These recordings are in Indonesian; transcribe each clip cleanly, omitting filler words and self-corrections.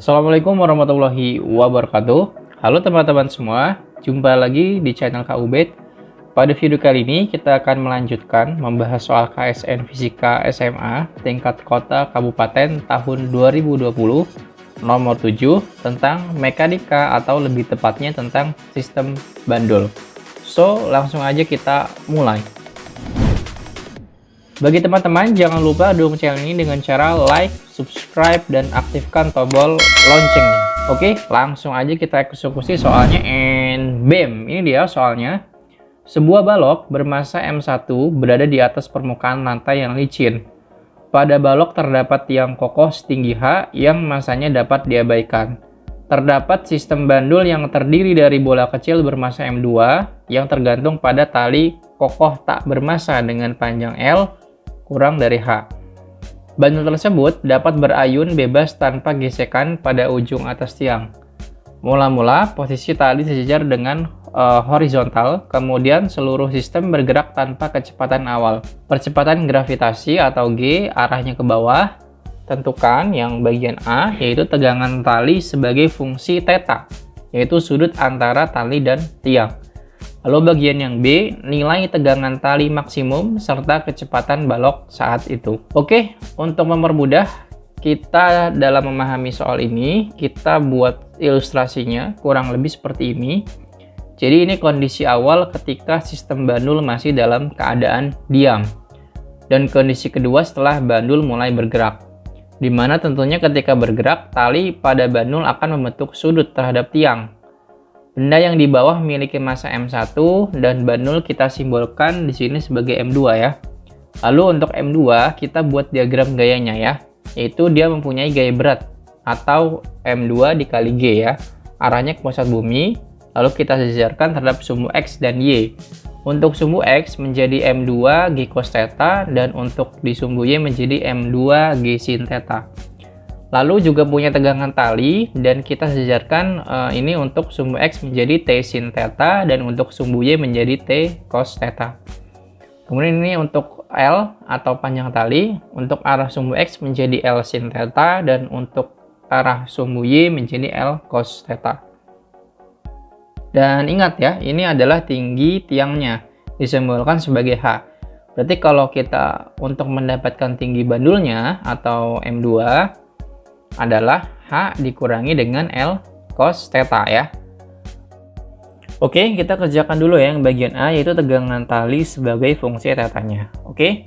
Assalamualaikum warahmatullahi wabarakatuh. Halo teman-teman semua, jumpa lagi di channel Kak Ubed. Pada video kali ini kita akan melanjutkan membahas soal KSN Fisika SMA tingkat kota kabupaten tahun 2020 nomor 7 tentang mekanika atau lebih tepatnya tentang sistem bandul. So, langsung aja kita mulai. Bagi teman-teman, jangan lupa dukung channel ini dengan cara like, subscribe, dan aktifkan tombol loncengnya. Oke, langsung aja kita eksekusi soalnya. And bam, ini dia soalnya. Sebuah balok bermasa M1 berada di atas permukaan lantai yang licin. Pada balok terdapat tiang kokoh setinggi H yang masanya dapat diabaikan. Terdapat sistem bandul yang terdiri dari bola kecil bermasa M2 yang tergantung pada tali kokoh tak bermasa dengan panjang L kurang dari H. Bandul tersebut dapat berayun bebas tanpa gesekan pada ujung atas tiang. Mula-mula posisi tali sejajar dengan horizontal, kemudian seluruh sistem bergerak tanpa kecepatan awal. Percepatan gravitasi atau G arahnya ke bawah. Tentukan yang bagian A, yaitu tegangan tali sebagai fungsi theta, yaitu sudut antara tali dan tiang. Lalu bagian yang B, nilai tegangan tali maksimum serta kecepatan balok saat itu. Oke, untuk mempermudah kita dalam memahami soal ini, kita buat ilustrasinya kurang lebih seperti ini. Jadi ini kondisi awal ketika sistem bandul masih dalam keadaan diam. Dan kondisi kedua setelah bandul mulai bergerak. Di mana tentunya ketika bergerak, tali pada bandul akan membentuk sudut terhadap tiang. Benda yang di bawah memiliki massa M1 dan bandul kita simbolkan di sini sebagai M2 ya. Lalu untuk M2 kita buat diagram gayanya ya, yaitu dia mempunyai gaya berat atau M2 dikali G ya. Arahnya ke pusat bumi, lalu kita sejajarkan terhadap sumbu X dan Y. Untuk sumbu X menjadi M2 G cos theta dan untuk di sumbu Y menjadi M2 G sin theta. Lalu juga punya tegangan tali dan kita sejajarkan ini untuk sumbu X menjadi T sin theta dan untuk sumbu Y menjadi T cos theta. Kemudian ini untuk L atau panjang tali, untuk arah sumbu X menjadi L sin theta dan untuk arah sumbu Y menjadi L cos theta. Dan ingat ya, ini adalah tinggi tiangnya, disimbolkan sebagai H. Berarti kalau kita untuk mendapatkan tinggi bandulnya atau M2 adalah H dikurangi dengan L cos theta ya. Oke, kita kerjakan dulu ya yang bagian A, yaitu tegangan tali sebagai fungsi tetanya. Oke.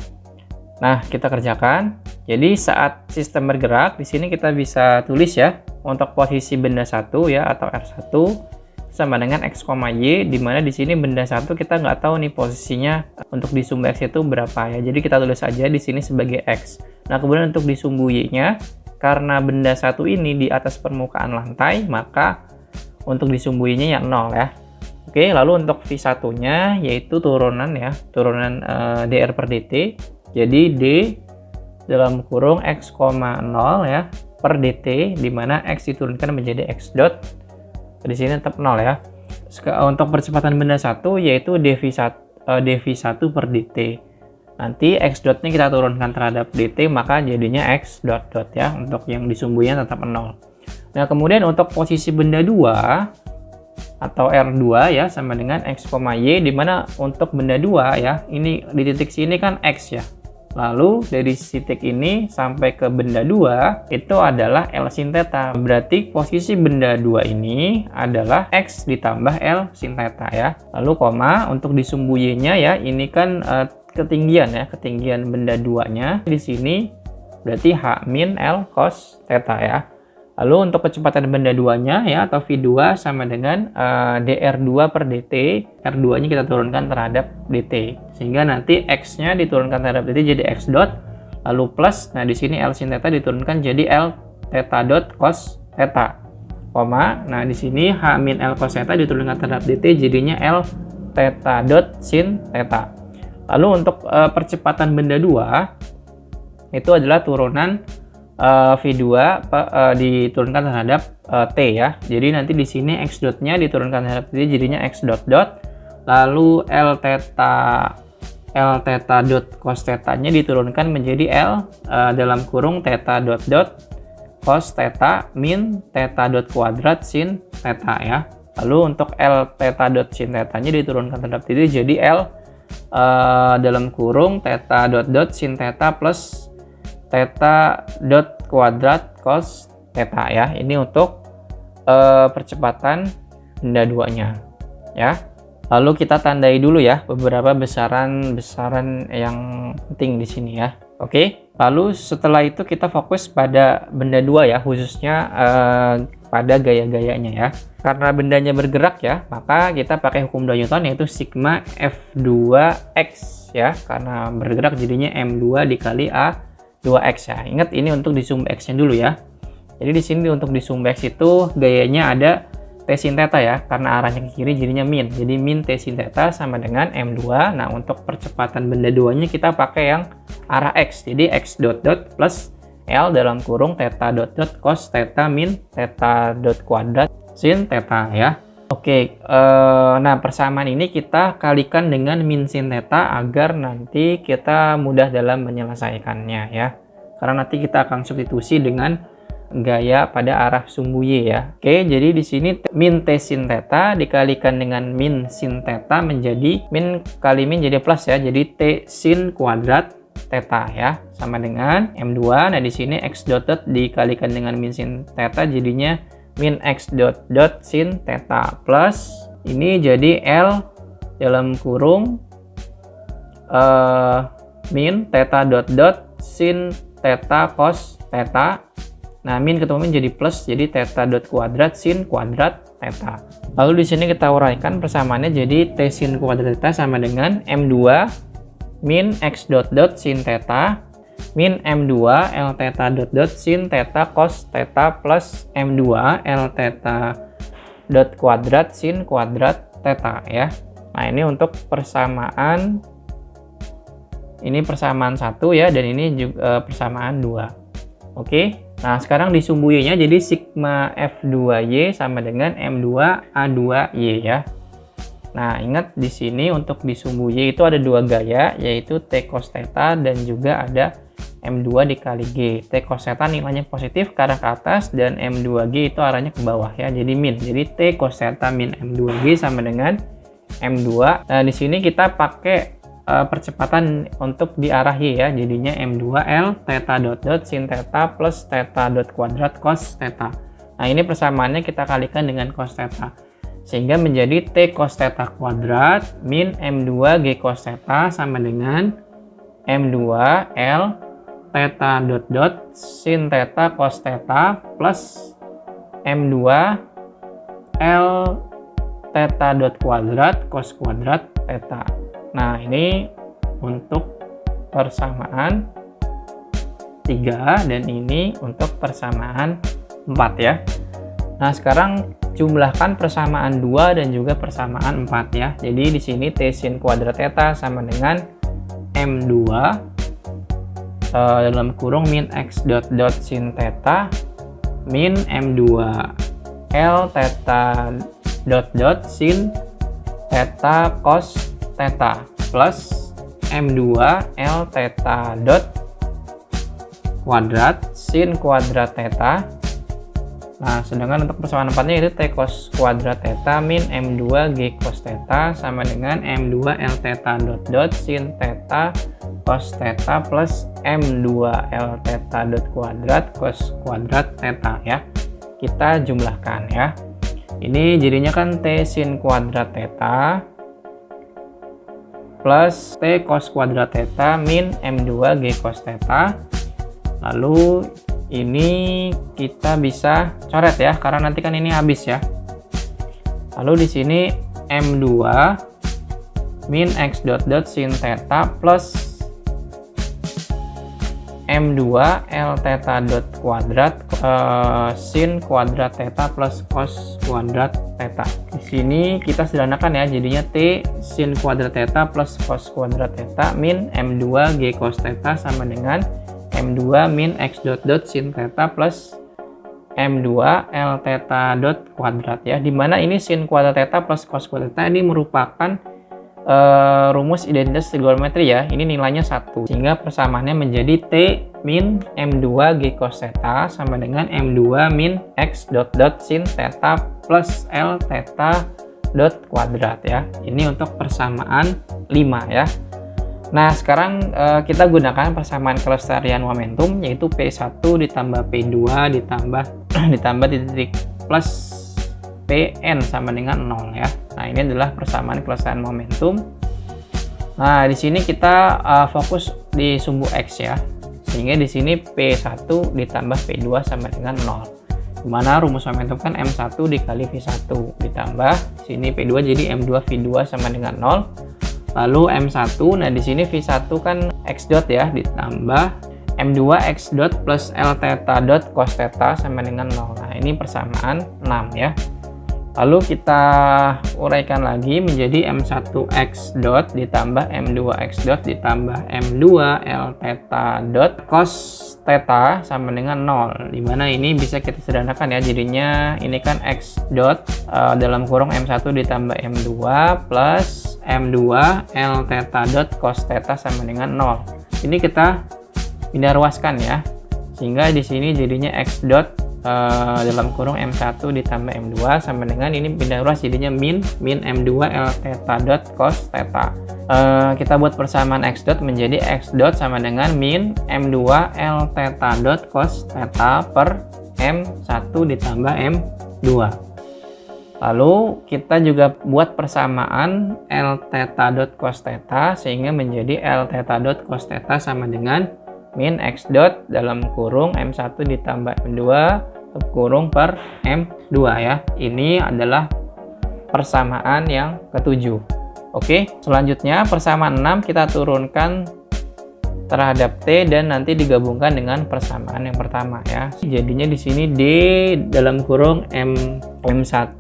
Nah, kita kerjakan. Jadi saat sistem bergerak, di sini kita bisa tulis ya untuk posisi benda 1 ya atau R1 sama dengan X, Y, di mana di sini benda 1 kita nggak tahu nih posisinya untuk di sumbu X itu berapa ya. Jadi kita tulis aja di sini sebagai X. Nah, kemudian untuk di sumbu Y-nya, karena benda 1 ini di atas permukaan lantai, maka untuk di sumbu Y-nya yang 0 ya. Oke, lalu untuk V1-nya yaitu turunan ya, turunan dr per dt. Jadi D dalam kurung X, 0 ya per dt, di mana X diturunkan menjadi X dot. Di sini tetap 0 ya. Untuk percepatan benda 1 yaitu dv1 per dt. Nanti X dotnya kita turunkan terhadap dt, maka jadinya X dot dot ya, untuk yang di sumbunya tetap 0. Nah, kemudian untuk posisi benda 2 atau R2 ya sama dengan X, Y, di mana untuk benda 2 ya, ini di titik sini kan X ya. Lalu dari titik ini sampai ke benda 2 itu adalah L sin theta. Berarti posisi benda 2 ini adalah X ditambah L sin theta ya. Lalu koma untuk di sumbu Y-nya ya, ini kan ketinggian ya, ketinggian benda 2-nya di sini berarti H min L cos theta ya. Lalu untuk kecepatan benda 2-nya ya atau V2 sama dengan dr2 per dt. R2-nya kita turunkan terhadap dt. Sehingga nanti X-nya diturunkan terhadap dt jadi X dot, lalu plus, nah di sini L sin theta diturunkan jadi L theta dot cos theta. Koma, nah di sini H min L cos theta diturunkan terhadap dt jadinya L theta dot sin theta. Lalu untuk percepatan benda 2 itu adalah turunan V2 diturunkan terhadap T ya. Jadi nanti di sini X dotnya diturunkan terhadap T jadinya X dot dot. Lalu L theta dot cos theta-nya diturunkan menjadi L dalam kurung theta dot dot cos theta min theta dot kuadrat sin theta ya. Lalu untuk L theta dot sin theta-nya diturunkan terhadap diri jadi L dalam kurung theta dot sin theta plus theta dot kuadrat cos theta ya. Ini untuk percepatan benda duanya ya. Lalu kita tandai dulu ya beberapa besaran-besaran yang penting di sini ya. Oke. Lalu setelah itu kita fokus pada benda dua ya, khususnya pada gaya-gayanya ya. Karena bendanya bergerak ya, maka kita pakai hukum 2 Newton yaitu sigma F2x ya. Karena bergerak jadinya M2 dikali A2x ya. Ingat ini untuk di sumbu x-nya dulu ya. Jadi di sini untuk di sumbu x itu gayanya ada T sin theta ya, karena arahnya ke kiri jadinya min. Jadi min T sin theta sama dengan M2. Nah, untuk percepatan benda duanya kita pakai yang arah X. Jadi X dot dot plus L dalam kurung theta dot dot cos theta min theta dot kuadrat sin theta ya. Oke, nah persamaan ini kita kalikan dengan min sin theta agar nanti kita mudah dalam menyelesaikannya ya. Karena nanti kita akan substitusi dengan gaya pada arah sumbu Y ya. Oke, jadi di sini min T sin theta dikalikan dengan min sin theta menjadi min kali min jadi plus ya. Jadi T sin kuadrat theta ya sama dengan M2. Nah, di sini X dot dot dikalikan dengan min sin theta jadinya min X dot dot sin theta plus ini jadi L dalam kurung min theta dot dot sin theta cos theta. Nah, min ketemu min jadi plus, jadi theta dot kuadrat sin kuadrat theta. Lalu di sini kita uraikan persamaannya jadi T sin kuadrat theta sama dengan M2 min X dot dot sin theta min M2 L theta dot dot sin theta cos theta plus M2 L theta dot kuadrat sin kuadrat theta ya. Nah, ini untuk persamaan, ini persamaan 1 ya, dan ini juga persamaan 2. Oke. Nah, sekarang di sumbu Y-nya jadi sigma F2Y sama dengan M2A2Y ya. Nah, ingat di sini untuk di sumbu Y itu ada dua gaya, yaitu T cos theta dan juga ada M2 dikali G. T cos theta nilainya positif ke arah ke atas dan M2G itu arahnya ke bawah ya, jadi min. Jadi T cos theta min M2G sama dengan M2. Nah, di sini kita pakai percepatan untuk di arah Y ya, jadinya M2L theta dot dot sin theta plus theta dot kuadrat cos theta. Nah, ini persamaannya kita kalikan dengan cos theta sehingga menjadi T cos theta kuadrat min M2G cos theta sama dengan M2L theta dot dot sin theta cos theta plus M2L theta dot kuadrat cos kuadrat theta. Nah, ini untuk persamaan 3 dan ini untuk persamaan 4 ya. Nah, sekarang jumlahkan persamaan 2 dan juga persamaan 4 ya. Jadi di sini T sin kuadrat theta sama dengan M2 dalam kurung min X dot dot sin theta min M2 L theta dot dot sin theta cos theta plus M2 L theta dot kuadrat sin kuadrat theta. Nah, sedangkan untuk persamaan 4-nya itu T cos kuadrat theta min M2 G cos theta sama dengan M2 L theta dot dot sin theta cos theta plus M2 L theta dot kuadrat cos kuadrat theta ya. Kita jumlahkan ya. Ini jadinya kan T sin kuadrat theta plus T cos kuadrat theta min M2 G cos theta. Lalu ini kita bisa coret ya, karena nanti kan ini habis ya. Lalu di sini M2 min X dot dot sin theta plus M2 L theta dot kuadrat sin kuadrat theta plus cos kuadrat theta. Di sini kita sederhanakan ya, jadinya T sin kuadrat theta plus cos kuadrat theta min M2 G cos theta sama dengan M2 min X dot dot sin theta plus M2 L theta dot kuadrat ya. Dimana ini sin kuadrat theta plus cos kuadrat theta ini merupakan rumus identitas trigonometri ya, ini nilainya 1, sehingga persamaannya menjadi T min M2 G cos theta sama dengan M2 min X dot sin theta plus L theta dot kuadrat ya. Ini untuk persamaan 5 ya. Nah, sekarang kita gunakan persamaan kelestarian momentum, yaitu P1 ditambah P2 ditambah titik plus Pn sama dengan 0 ya. Nah, ini adalah persamaan kelestarian momentum. Nah, di sini kita fokus di sumbu X ya. Sehingga di sini P1 ditambah P2 sama dengan 0. Dimana rumus momentum kan M1 dikali V1 ditambah sini P2 jadi M2 V2 sama dengan 0. Lalu M1, nah di sini V1 kan X dot ya ditambah M2 X dot plus L theta dot cos theta sama dengan 0. Nah, ini persamaan 6 ya. Lalu kita uraikan lagi menjadi M1 X dot ditambah M2 X dot ditambah M2 L theta dot cos theta sama dengan 0. Dimana ini bisa kita sederhanakan ya, jadinya ini kan X dot dalam kurung M1 ditambah M2 plus M2 L theta dot cos theta sama dengan 0. Ini kita pindah ruaskan ya, sehingga di sini jadinya X dot dalam kurung M1 ditambah M2 sama dengan ini pindah ruas jadinya min M2 L theta dot cos theta. Kita buat persamaan X dot menjadi X dot sama dengan min M2 L theta dot cos theta per M1 ditambah M2. Lalu kita juga buat persamaan L theta dot cos theta sehingga menjadi L theta dot cos theta sama dengan min X dot dalam kurung M1 ditambah M2 kurung per M2 ya. Ini adalah persamaan yang ketujuh. Oke, selanjutnya persamaan 6 kita turunkan terhadap T dan nanti digabungkan dengan persamaan yang pertama ya. Jadinya di sini D dalam kurung M1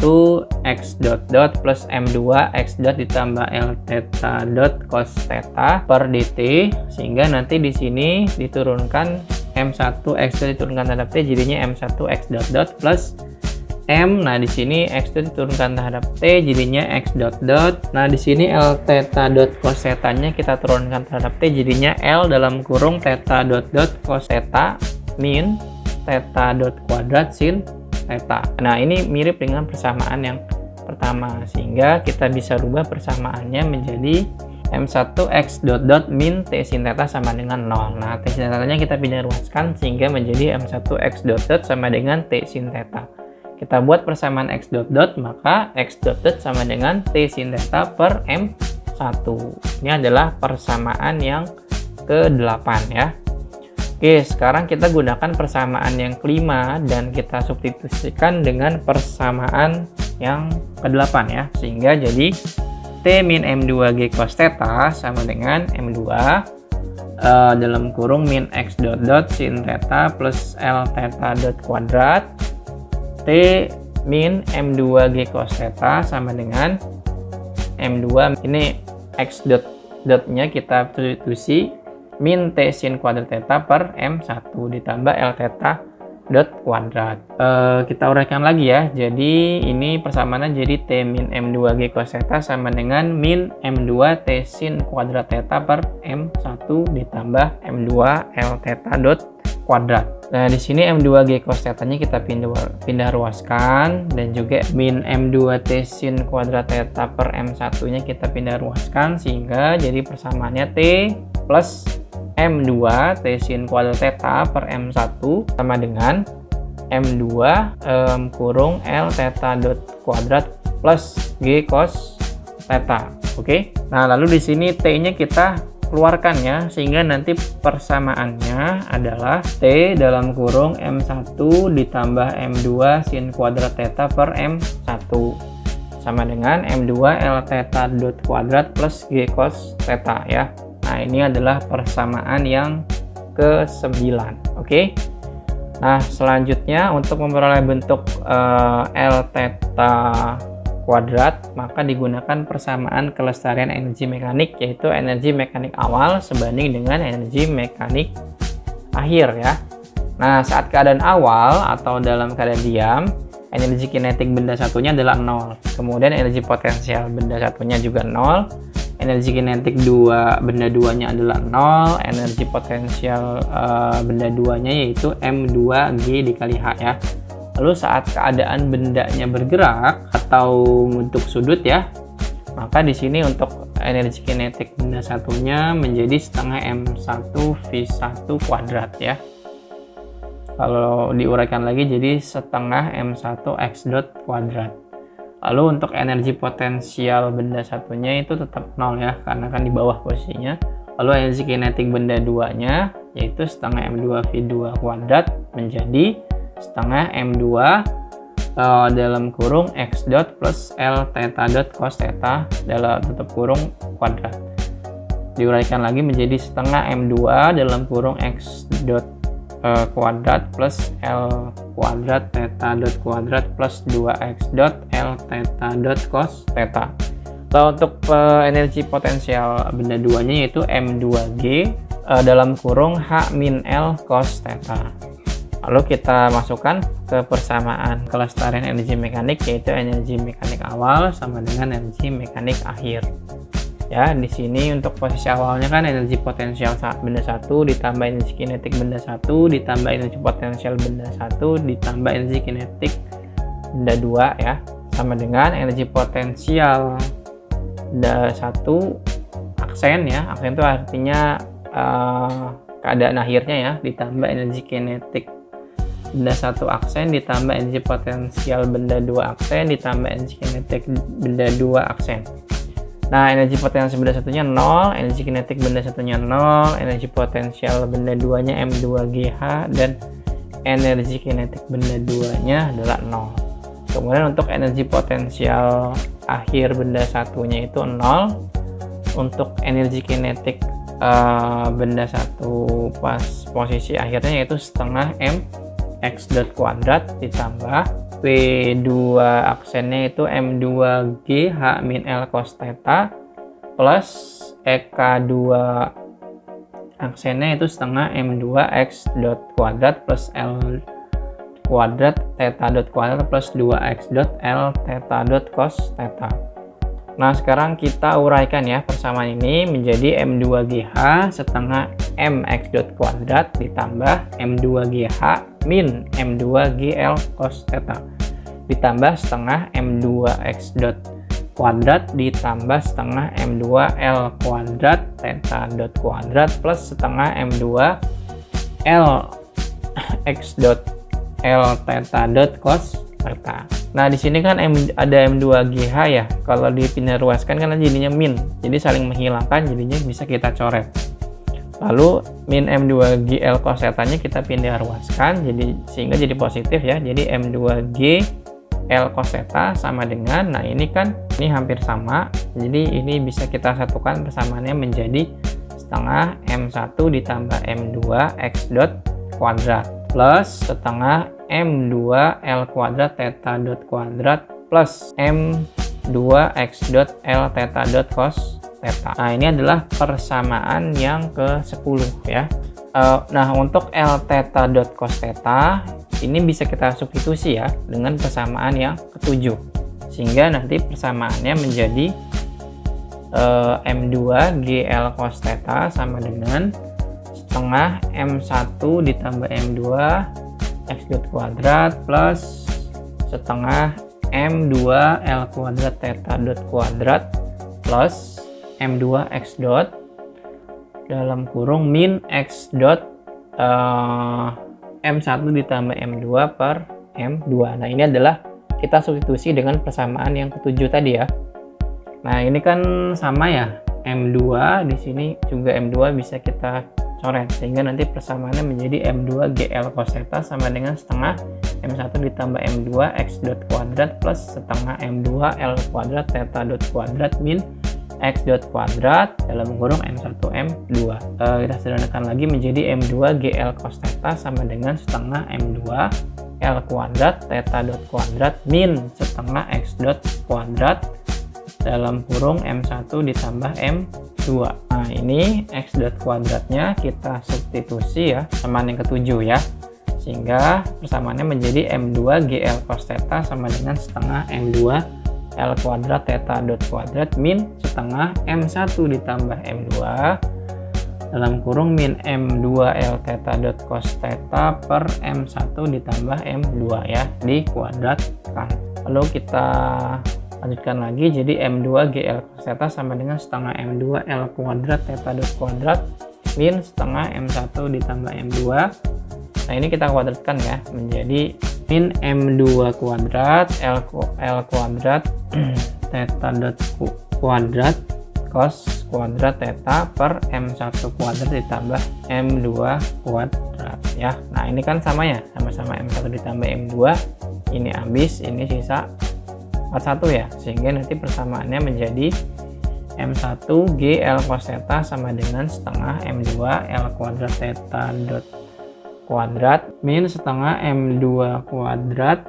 X dot plus M2 X dot ditambah L theta dot cos theta per dt, sehingga nanti di sini diturunkan M1 X dot diturunkan terhadap T jadinya M1 X dot plus M. Nah, di sini X dot diturunkan terhadap T jadinya X dot. Nah, di sini L theta dot cos theta-nya kita turunkan terhadap T jadinya L dalam kurung theta dot cos theta min theta dot kuadrat sin theta. Nah, ini mirip dengan persamaan yang pertama, sehingga kita bisa rubah persamaannya menjadi M1 X dot min T sin theta sama dengan 0. Nah, T sin theta-nya kita pindah ruaskan sehingga menjadi M1 X dot sama dengan T sin theta. Kita buat persamaan X dot, maka X dot sama dengan T sin theta per M1. Ini adalah persamaan yang ke-8 ya. Oke, sekarang kita gunakan persamaan yang kelima dan kita substitusikan dengan persamaan yang ke-8 ya. Sehingga jadi T min M2 G cos theta sama dengan M2 dalam kurung min X dot sin theta plus L theta dot kuadrat T min M2 G cos theta sama dengan M2, ini X dotnya kita substitusi min T sin kuadrat theta per M1 ditambah L theta dot kuadrat. Kita uraikan lagi ya, jadi ini persamaannya jadi T min M2 G cos theta sama dengan min M2 T sin kuadrat theta per M1 ditambah M2 L theta dot kuadrat. Nah, di sini M2 G cos theta-nya kita pindah ruaskan dan juga min M2 T sin kuadrat theta per M1-nya kita pindah ruaskan sehingga jadi persamaannya T plus M2 T sin kuadrat theta per M1 sama dengan M2 kurung L theta dot kuadrat plus G cos theta. Oke. Nah, lalu di sini T-nya kita keluarkan ya, sehingga nanti persamaannya adalah T dalam kurung M1 ditambah M2 sin kuadrat theta per M1 sama dengan M2 L theta dot kuadrat plus G cos theta ya. Nah, ini adalah persamaan yang ke-9. Oke. Nah, selanjutnya untuk memperoleh bentuk L theta kuadrat, maka digunakan persamaan kelestarian energi mekanik, yaitu energi mekanik awal sebanding dengan energi mekanik akhir ya. Nah, saat keadaan awal atau dalam keadaan diam, energi kinetik benda satunya adalah 0. Kemudian energi potensial benda satunya juga 0. energi kinetik dua benda duanya adalah 0, energi potensial benda duanya yaitu M2G dikali H ya. Lalu saat keadaan bendanya bergerak atau bentuk sudut ya, maka di sini untuk energi kinetik benda satunya menjadi setengah M1 V1 kuadrat ya. Kalau diuraikan lagi jadi setengah M1 X dot kuadrat. Lalu untuk energi potensial benda satunya itu tetap 0 ya, karena kan di bawah posisinya. Lalu energi kinetik benda duanya yaitu setengah M2 V2 kuadrat menjadi setengah M2 dalam kurung X dot plus L theta dot cos theta dalam tutup kurung kuadrat. Diuraikan lagi menjadi setengah M2 dalam kurung X dot kuadrat plus L kuadrat theta dot kuadrat plus 2X dot L theta dot cos theta. Lalu untuk energi potensial benda duanya yaitu M2G dalam kurung H min L cos theta. Lalu kita masukkan ke persamaan kelestarian energi mekanik, yaitu energi mekanik awal sama dengan energi mekanik akhir. Ya, di sini untuk posisi awalnya kan energi potensial saat benda satu ditambah energi kinetik benda satu ditambah energi potensial benda satu ditambah energi kinetik benda dua ya, sama dengan energi potensial benda satu aksen ya. Aksen itu artinya keadaan akhirnya ya, ditambah energi kinetik benda satu aksen ditambah energi potensial benda dua aksen ditambah energi kinetik benda dua aksen. Nah, energi potensial benda satunya 0, energi kinetik benda satunya 0, energi potensial benda duanya M2GH dan energi kinetik benda duanya adalah 0. Kemudian untuk energi potensial akhir benda satunya itu 0. Untuk energi kinetik benda satu pas posisi akhirnya yaitu setengah M X dot kuadrat ditambah P2 aksennya itu M2G H min L cos theta plus EK2 aksennya itu setengah M2 X dot kuadrat plus L kuadrat theta dot kuadrat plus 2X dot L theta dot cos theta. Nah, sekarang kita uraikan ya persamaan ini menjadi M2GH setengah MX dot kuadrat ditambah M2GH min M2GL cos theta ditambah setengah M2X dot kuadrat ditambah setengah M2L kuadrat theta dot kuadrat plus setengah M2L X dot L theta dot cos theta. Nah, di sini kan ada M2GH ya. Kalau dipindah ruaskan kan jadinya min. Jadi saling menghilangkan, jadinya bisa kita coret. Lalu min M2GL cos theta-nya kita pindah ruaskan, jadi sehingga jadi positif ya. Jadi M2GL cos theta sama dengan, nah ini kan ini hampir sama. Jadi ini bisa kita satukan persamaannya menjadi setengah M1 ditambah M2 X dot kuadrat plus setengah M2 L kuadrat theta dot kuadrat plus M2 X dot L theta dot cos theta. Nah, ini adalah persamaan yang ke-10 ya. Nah, untuk L theta dot cos theta ini bisa kita substitusi ya dengan persamaan yang ke-7. Sehingga nanti persamaannya menjadi M2 GL cos theta sama dengan setengah M1 ditambah M2 X dot kuadrat plus setengah M2 L kuadrat theta dot kuadrat plus M2 X dot dalam kurung min X dot M1 ditambah M2 per M2. Nah, ini adalah kita substitusi dengan persamaan yang ke-7 tadi ya. Nah, ini kan sama ya, M2 di sini juga M2 bisa kita coret sehingga nanti persamaannya menjadi M2 GL cos theta sama dengan setengah M1 ditambah M2 X dot kuadrat plus setengah M2 L kuadrat theta dot kuadrat min X dot kuadrat dalam kurung M1 M2. Kita sederhanakan lagi menjadi M2 GL cos theta sama dengan setengah M2 L kuadrat theta dot kuadrat min setengah X dot kuadrat dalam kurung M1 ditambah M2. Nah, ini X dot kuadratnya kita substitusi ya, persamaan yang ke-7 ya. Sehingga persamaannya menjadi M2 GL cos theta sama dengan setengah M2 L kuadrat theta dot kuadrat min setengah M1 ditambah M2 dalam kurung min M2 L theta dot cos theta per M1 ditambah M2 ya, dikuadratkan. Lalu kita lanjutkan lagi, jadi M2 GL cos theta sama dengan setengah M2 L kuadrat theta dot kuadrat min setengah M1 ditambah M2. Nah ini kita kuadratkan ya, menjadi min M2 kuadrat L kuadrat theta dot kuadrat cos kuadrat theta per M1 kuadrat ditambah M2 kuadrat ya. Nah ini kan sama ya, sama-sama M1 ditambah M2, ini habis, ini sisa 41 ya, sehingga nanti persamaannya menjadi M1 GL cos theta sama dengan setengah M2 L kuadrat theta dot kuadrat min setengah M2 kuadrat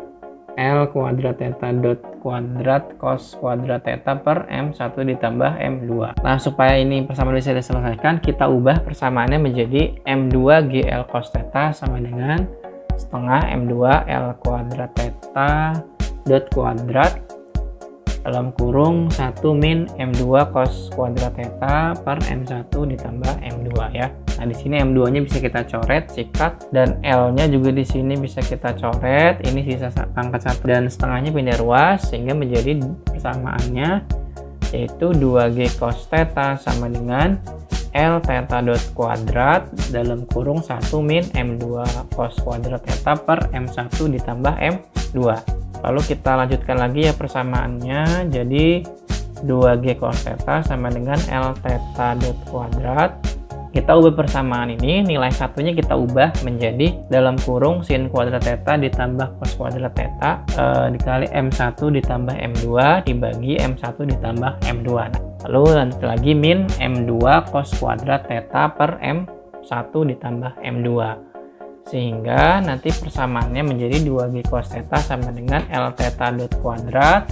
L kuadrat theta dot kuadrat cos kuadrat theta per M1 ditambah M2. Nah supaya ini persamaan bisa diselesaikan, kita ubah persamaannya menjadi M2 GL cos theta sama dengan setengah M2 L kuadrat theta dot kuadrat dalam kurung 1 min M2 cos kuadrat theta per M1 ditambah M2 ya. Nah, di sini M2-nya bisa kita coret, sikat, dan L-nya juga di sini bisa kita coret. Ini sisa pangkat 1 dan setengahnya pindah ruas sehingga menjadi persamaannya yaitu 2G cos theta sama dengan L theta dot kuadrat dalam kurung 1 min M2 cos kuadrat theta per M1 ditambah M2. Lalu kita lanjutkan lagi ya persamaannya, jadi 2G cos theta sama dengan L theta dot kuadrat. Kita ubah persamaan ini, nilai satunya kita ubah menjadi dalam kurung sin kuadrat theta ditambah cos kuadrat theta dikali M1 ditambah M2 dibagi M1 ditambah M2. Nah, lalu lanjut lagi min M2 cos kuadrat theta per M1 ditambah M2. Sehingga nanti persamaannya menjadi 2G cos theta sama dengan L theta dot kuadrat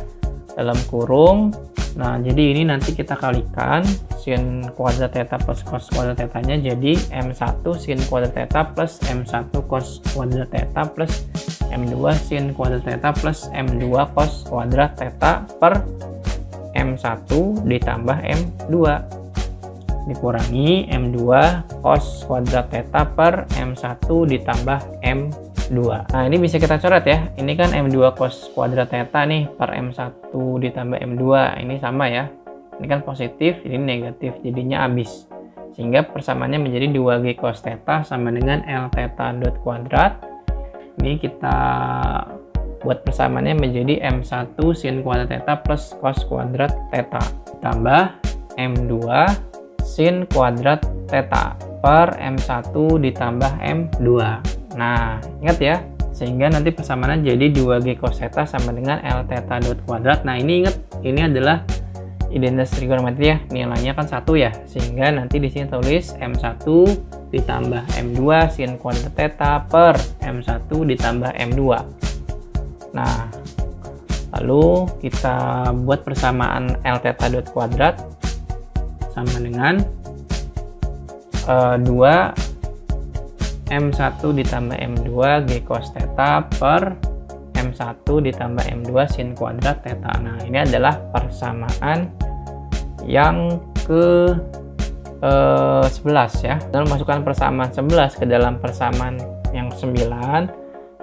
dalam kurung. Nah jadi ini nanti kita kalikan sin kuadrat theta plus cos kuadrat tetanya, jadi M1 sin kuadrat theta plus M1 cos kuadrat theta plus M2 sin kuadrat theta plus M2 cos kuadrat theta per M1 ditambah M2 dikurangi M2 cos kuadrat theta per M1 ditambah M2. Nah ini bisa kita coret ya, ini kan M2 cos kuadrat theta nih per M1 ditambah M2, ini sama ya, ini kan positif, ini negatif, jadinya habis, sehingga persamaannya menjadi 2G cos theta sama dengan L theta dot kuadrat. Ini kita buat persamaannya menjadi M1 sin kuadrat theta plus cos kuadrat theta tambah M2 sin kuadrat theta per M1 ditambah M2. Nah, ingat ya, sehingga nanti persamaannya jadi 2G cos theta sama dengan L theta dot kuadrat. Nah, ini ingat, ini adalah identitas trigonometri ya, nilainya kan 1 ya, sehingga nanti di sini tulis M1 ditambah M2 sin kuadrat theta per M1 ditambah M2. Nah, lalu kita buat persamaan L theta dot kuadrat sama dengan 2 M1 ditambah M2 G cos theta per M1 ditambah M2 sin kuadrat theta. Nah ini adalah persamaan yang ke 11 ya. Dan masukkan persamaan 11 ke dalam persamaan yang 9,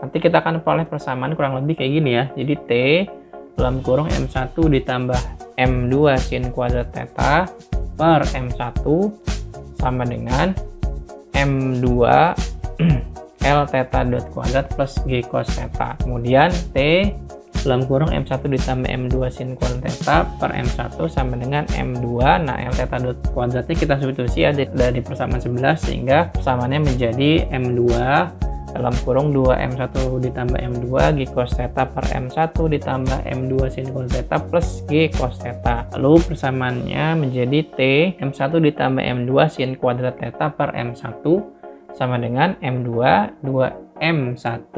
nanti kita akan peroleh persamaan kurang lebih kayak gini ya. Jadi T dalam kurung M1 ditambah M2 sin kuadrat theta per M1 sama dengan M2 L theta dot kuadrat plus G cos theta. Kemudian T dalam kurung M1 ditambah M2 sin kuadrat theta per M1 sama dengan M2. Nah, L theta dot kuadratnya kita substitusi ya dari persamaan 11, sehingga persamaannya menjadi M2 dalam kurung 2M1 ditambah M2 G cos theta per M1 ditambah M2 sin kuadrat theta plus G cos theta. Lalu persamaannya menjadi T M1 ditambah M2 sin kuadrat theta per M1 sama dengan M2 2M1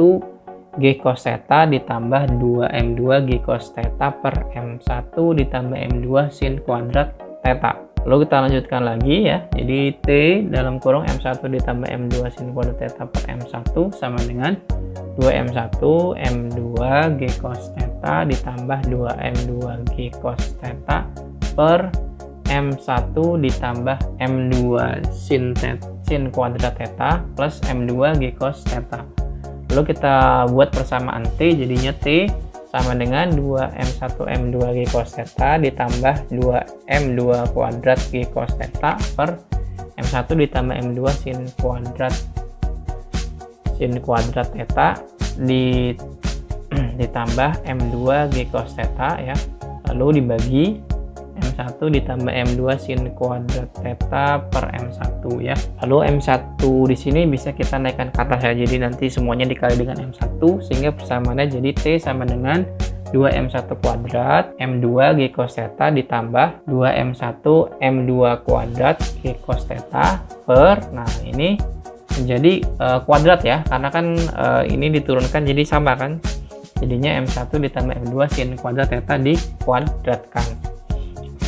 G cos theta ditambah 2M2 G cos theta per M1 ditambah M2 sin kuadrat theta. Lalu kita lanjutkan lagi ya, jadi T dalam kurung M1 ditambah M2 sin kuadrat theta per M1 sama dengan 2M1 M2 G cos theta theta ditambah 2M2G cos theta per M1 ditambah M2 sin kuadrat theta plus M2G cos theta. Lalu kita buat persamaan T, jadinya T sama dengan 2M1 M2G cos theta ditambah 2M2 kuadrat G cos theta per M1 ditambah M2 sin kuadrat theta ditambah M2 G cos theta ya. Lalu dibagi M1 ditambah M2 sin kuadrat theta per M1 ya. Lalu M1 di sini bisa kita naikkan ke atas ya. Jadi nanti semuanya dikali dengan M1 sehingga persamaannya jadi T sama dengan 2M1 kuadrat M2 G cos theta ditambah 2M1 M2 kuadrat G cos theta per, nah ini menjadi kuadrat ya, karena kan ini diturunkan jadi sama kan, jadinya M1 ditambah M2 sin kuadrat theta dikuadratkan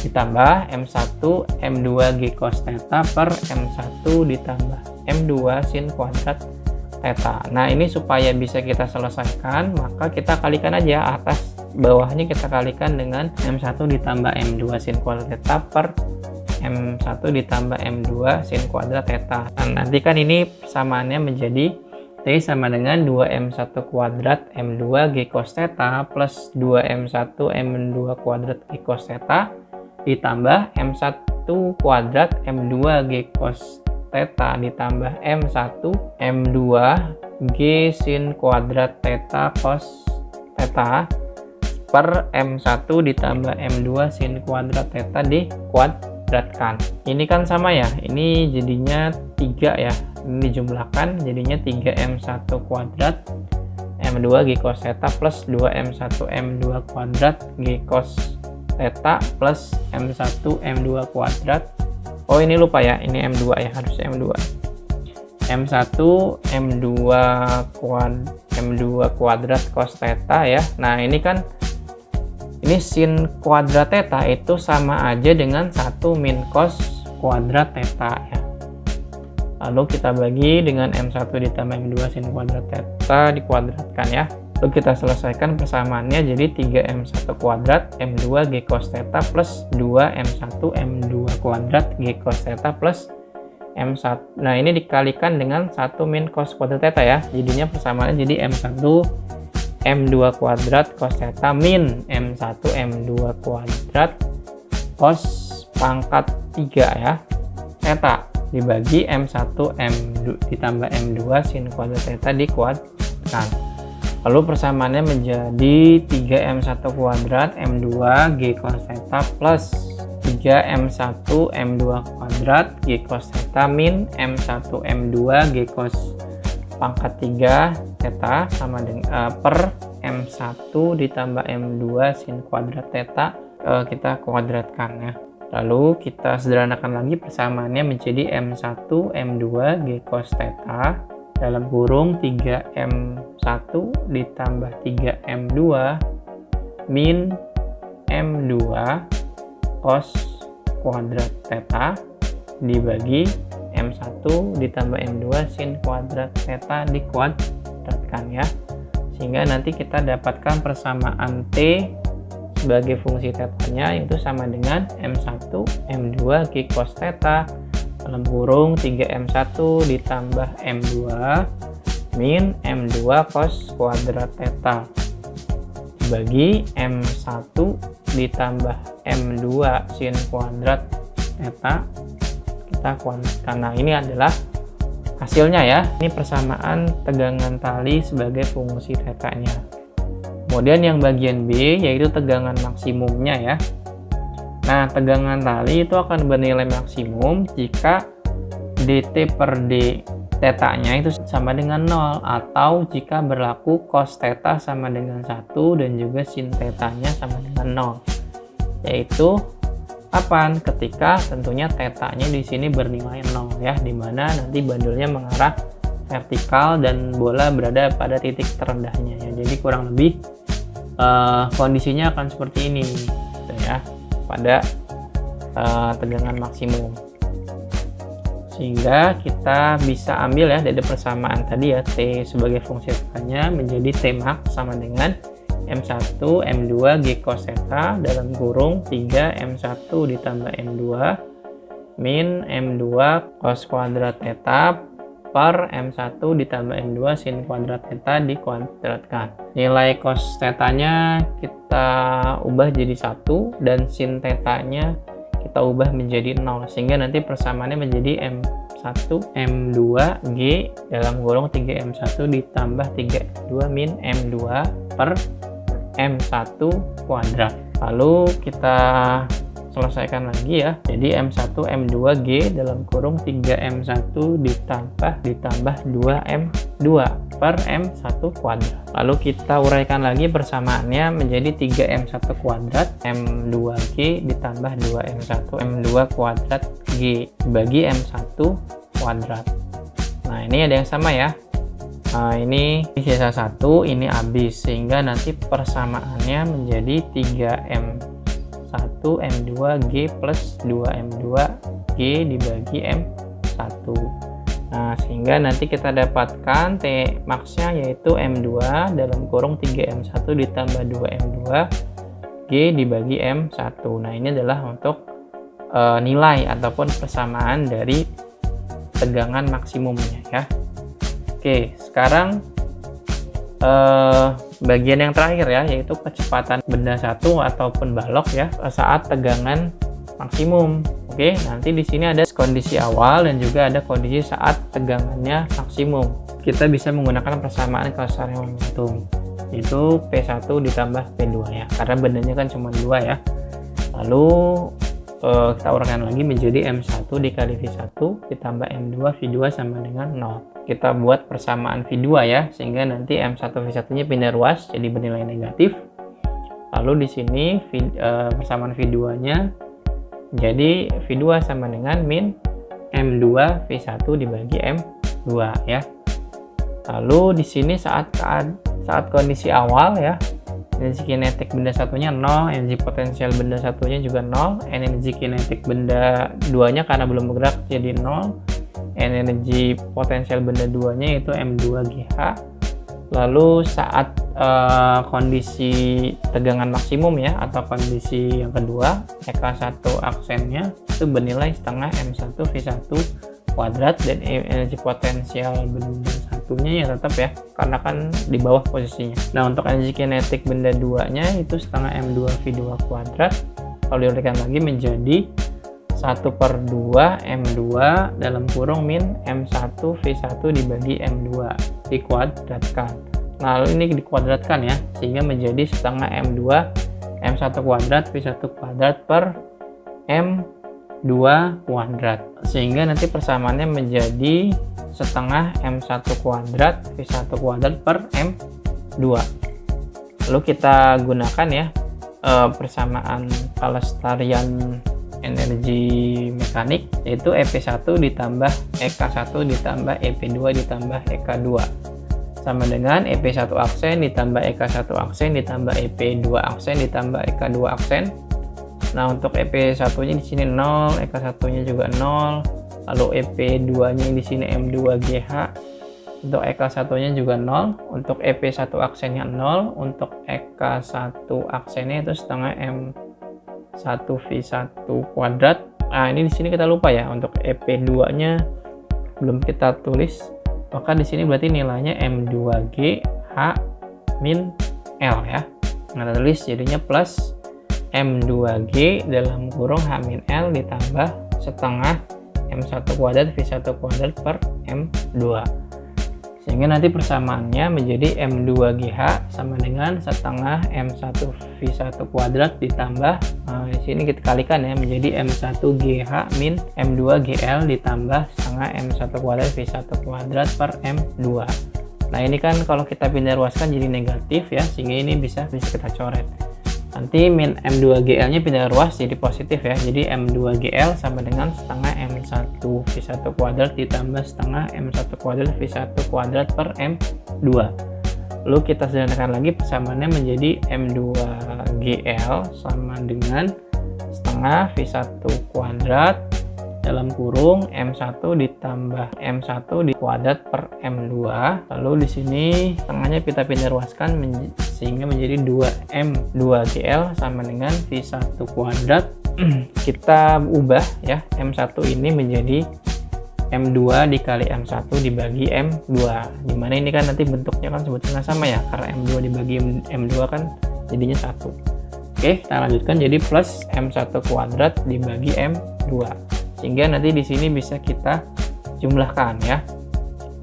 ditambah M1 M2 G cos theta per M1 ditambah M2 sin kuadrat theta. Nah ini supaya bisa kita selesaikan, maka kita kalikan aja atas bawahnya, kita kalikan dengan M1 ditambah M2 sin kuadrat theta per M1 ditambah M2 sin kuadrat theta. Nah, nanti kan ini persamaannya menjadi T sama dengan 2M1 kuadrat M2 G cos theta plus 2M1 M2 kuadrat G cos theta ditambah M1 kuadrat M2 G cos theta ditambah M1 M2 G sin kuadrat theta cos theta per M1 ditambah M2 sin kuadrat theta dikuadratkan. Ini kan sama ya, ini jadinya 3 ya, ini dijumlahkan jadinya 3M1 kuadrat M2 G cos theta plus 2M1 M2 kuadrat G cos theta plus M1 M2 kuadrat. Oh ini lupa ya, ini M2 ya, harus M2. M1 M2 kuadrat cos theta ya. Nah ini kan, ini sin kuadrat theta itu sama aja dengan 1 min cos kuadrat theta ya. Lalu kita bagi dengan M1 ditambah M2 sin kuadrat theta dikuadratkan ya. Lalu kita selesaikan persamaannya jadi 3M1 kuadrat M2 G cos theta plus 2M1 M2 kuadrat G cos theta plus M1. Nah ini dikalikan dengan 1 min cos kuadrat theta ya. Jadinya persamaannya jadi M1 M2 kuadrat cos theta min M1 M2 kuadrat cos pangkat 3 ya theta dibagi M1 M2 ditambah M2 sin kuadrat theta dikuadratkan. Lalu persamaannya menjadi 3M1 kuadrat M2 G cos theta plus 3M1 M2 kuadrat G cos theta min M1 M2 G cos pangkat 3 theta sama dengan per M1 ditambah M2 sin kuadrat theta kita kuadratkan ya. Lalu kita sederhanakan lagi persamaannya menjadi M1 M2 G cos theta dalam kurung 3M1 ditambah 3M2 min M2 cos kuadrat theta dibagi M1 ditambah M2 sin kuadrat theta dikuadratkan ya. Sehingga nanti kita dapatkan persamaan T sebagai fungsi tetanya yaitu sama dengan M1 M2 G cos theta dalam kurung 3M1 ditambah M2 min M2 cos kuadrat theta dibagi M1 ditambah M2 sin kuadrat theta kita kuadratkan. Nah ini adalah hasilnya ya, ini persamaan tegangan tali sebagai fungsi tetanya. Kemudian yang bagian B yaitu tegangan maksimumnya ya. Nah tegangan tali itu akan bernilai maksimum jika dt per d tetanya itu sama dengan 0 atau jika berlaku cos theta sama dengan 1 dan juga sin tetanya sama dengan 0. Yaitu kapan? Ketika tentunya tetanya di sini bernilai 0 ya, dimana nanti bandulnya mengarah vertikal dan bola berada pada titik terendahnya ya. Jadi kurang lebih kondisinya akan seperti ini gitu ya pada tegangan maksimum. Sehingga kita bisa ambil ya dari persamaan tadi ya, T sebagai fungsi tekannya menjadi T max sama dengan M1 M2 G cos theta dalam kurung 3 M1 ditambah M2 min M2 cos kuadrat theta per M1 ditambah M2 sin kuadrat theta dikuadratkan. Nilai cos theta-nya kita ubah jadi 1 dan sin theta-nya kita ubah menjadi 0, sehingga nanti persamaannya menjadi M1 M2 G dalam kurung 3 M1 ditambah 3 M2 min M2 per M1 kuadrat. Lalu kita selesaikan lagi ya. Jadi M1 M2 G dalam kurung 3 M1 ditambah 2 M2 per M1 kuadrat. Lalu kita uraikan lagi persamaannya menjadi 3 M1 kuadrat M2G ditambah 2 M1 M2 kuadrat G bagi M1 kuadrat. Nah, ini ada yang sama ya. Nah, ini sisa 1, ini habis, sehingga nanti persamaannya menjadi 3M1 M2 G plus 2 M2 G dibagi M1. Nah, sehingga nanti kita dapatkan T max-nya yaitu M2 dalam kurung 3M1 ditambah 2 M2 G dibagi M1. Nah, ini adalah untuk nilai ataupun persamaan dari tegangan maksimumnya ya. Oke, sekarang bagian yang terakhir ya, yaitu kecepatan benda satu ataupun balok ya saat tegangan maksimum. Oke, nanti di sini ada kondisi awal dan juga ada kondisi saat tegangannya maksimum. Kita bisa menggunakan persamaan keseluruhan momentum, yaitu P1 ditambah P2 ya, karena bendanya kan cuma 2 ya. Lalu kita uraikan lagi menjadi M1 dikali V1 ditambah M2 V2 sama dengan 0. Kita buat persamaan V2 ya, sehingga nanti M1 V1 nya pindah ruas jadi bernilai negatif. Lalu di sini persamaan V2 nya jadi V2 sama dengan min M2 V1 dibagi M2 ya. Lalu di sini saat kondisi awal ya, energi kinetik benda satunya 0, energi potensial benda satunya juga 0, energi kinetik benda duanya karena belum bergerak jadi 0, energi potensial benda duanya itu M2GH. Lalu saat kondisi tegangan maksimum ya, atau kondisi yang kedua, EK1 aksennya itu bernilai setengah M1 V1 kuadrat, dan energi potensial benda satunya ya tetap ya, karena kan di bawah posisinya. Nah, untuk energi kinetik benda duanya itu setengah M2 V2 kuadrat, kalau diuraikan lagi menjadi 1/2 M2 dalam kurung min M1 V1 dibagi M2 dikuadratkan. Nah, lalu ini dikuadratkan ya, sehingga menjadi setengah M2 M1 kuadrat V1 kuadrat per M2 kuadrat, sehingga nanti persamaannya menjadi setengah M1 kuadrat V1 kuadrat per M2. Lalu kita gunakan ya persamaan pelestarian energi mekanik, yaitu EP1 ditambah EK1 ditambah EP2 ditambah EK2 sama dengan EP1 aksen ditambah EK1 aksen ditambah EP2 aksen ditambah EK2 aksen. Nah, untuk EP1-nya di sini 0, EK1-nya juga 0, lalu EP2-nya di sini M2GH, untuk EK1-nya juga 0, untuk EP1 aksennya 0, untuk EK1 aksennya itu setengah M1 V1 kuadrat. Nah, ini di sini kita lupa ya, untuk EP2-nya belum kita tulis, maka di sini berarti nilainya M2GH min L ya. Nah, kita tulis jadinya plus M2G dalam kurung H min L ditambah setengah M1 kuadrat V1 kuadrat per M2, sehingga nanti persamaannya menjadi M2GH sama dengan setengah M1 V1 kuadrat ditambah di sini kita kalikan ya menjadi M1GH min M2GL ditambah setengah M1 kuadrat V1 kuadrat per M2. Nah, ini kan kalau kita pindah ruaskan jadi negatif ya, sehingga ini bisa kita coret. Nanti min M2GL nya pindah ruas jadi positif ya, jadi M2GL sama dengan setengah M1 V1 kuadrat ditambah setengah M1 kuadrat V1 kuadrat per M2. Lalu kita sederhanakan lagi persamaannya menjadi M2GL sama dengan setengah V1 kuadrat dalam kurung M1 ditambah M1 di kuadrat per M2. Lalu di sini tengahnya kita pindah ruaskan sehingga menjadi 2M2GL sama dengan V1 kuadrat. Kita ubah ya M1 ini menjadi M2 dikali M1 dibagi M2, dimana ini kan nanti bentuknya kan sebetulnya sama ya, karena M2 dibagi M2 kan jadinya 1. Oke, kita lanjutkan jadi plus M1 kuadrat dibagi M2, sehingga nanti di sini bisa kita jumlahkan ya,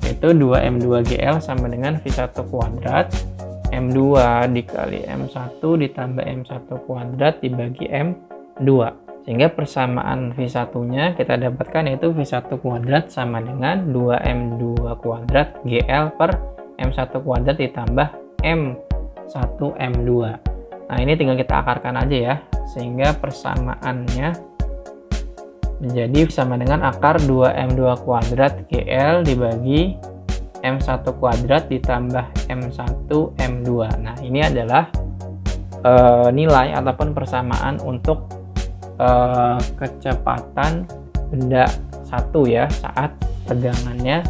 yaitu 2M2GL sama dengan V1 kuadrat M2 dikali M1 ditambah M1 kuadrat dibagi M2, sehingga persamaan V1 nya kita dapatkan yaitu V1 kuadrat sama dengan 2M2 kuadrat GL per M1 kuadrat ditambah M1 M2. Nah, ini tinggal kita akarkan aja ya, sehingga persamaannya menjadi sama dengan akar 2M2 kuadrat GL dibagi M1 kuadrat ditambah M1 M2. Nah, ini adalah nilai ataupun persamaan untuk kecepatan benda satu ya saat tegangannya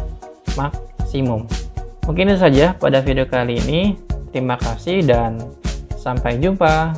maksimum. Mungkin itu saja pada video kali ini. Terima kasih dan sampai jumpa.